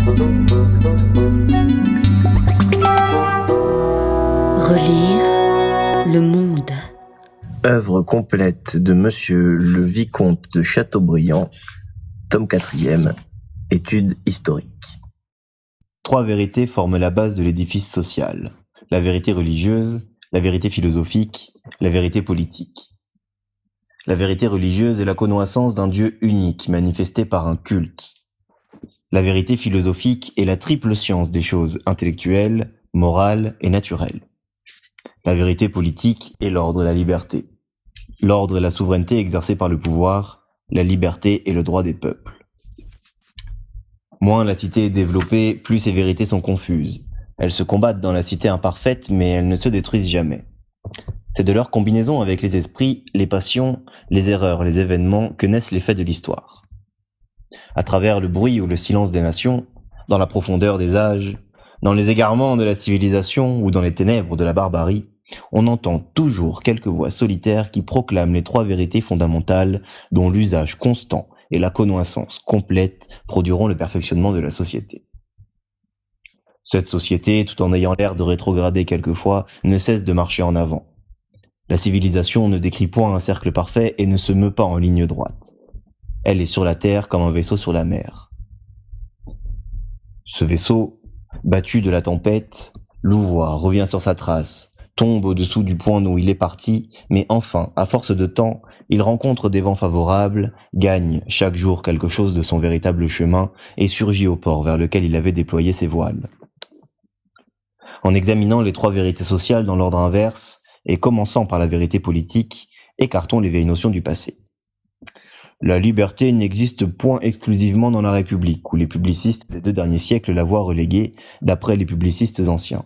Relire le monde. Œuvre complète de Monsieur le Vicomte de Chateaubriand, tome 4e, études historiques. 3 vérités forment la base de l'édifice social. La vérité religieuse, la vérité philosophique, la vérité politique. La vérité religieuse est la connaissance d'un Dieu unique manifesté par un culte. La vérité philosophique est la triple science des choses intellectuelles, morales et naturelles. La vérité politique est l'ordre et la liberté. L'ordre est la souveraineté exercée par le pouvoir, la liberté est le droit des peuples. Moins la cité est développée, plus ces vérités sont confuses. Elles se combattent dans la cité imparfaite, mais elles ne se détruisent jamais. C'est de leur combinaison avec les esprits, les passions, les erreurs, les événements que naissent les faits de l'histoire. À travers le bruit ou le silence des nations, dans la profondeur des âges, dans les égarements de la civilisation ou dans les ténèbres de la barbarie, on entend toujours quelques voix solitaires qui proclament les 3 vérités fondamentales dont l'usage constant et la connaissance complète produiront le perfectionnement de la société. Cette société, tout en ayant l'air de rétrograder quelquefois, ne cesse de marcher en avant. La civilisation ne décrit point un cercle parfait et ne se meut pas en ligne droite. Elle est sur la terre comme un vaisseau sur la mer. Ce vaisseau, battu de la tempête, louvoie, revient sur sa trace, tombe au-dessous du point d'où il est parti, mais enfin, à force de temps, il rencontre des vents favorables, gagne chaque jour quelque chose de son véritable chemin et surgit au port vers lequel il avait déployé ses voiles. En examinant les 3 vérités sociales dans l'ordre inverse, et commençant par la vérité politique, écartons les vieilles notions du passé. La liberté n'existe point exclusivement dans la République, où les publicistes des 2 derniers siècles la voient reléguée, d'après les publicistes anciens.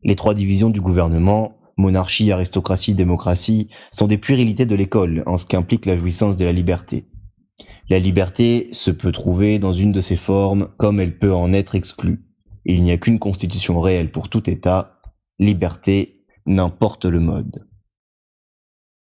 Les 3 divisions du gouvernement, monarchie, aristocratie, démocratie, sont des puérilités de l'école en ce qu'implique la jouissance de la liberté. La liberté se peut trouver dans une de ses formes comme elle peut en être exclue. Il n'y a qu'une constitution réelle pour tout État, liberté, n'importe le mode.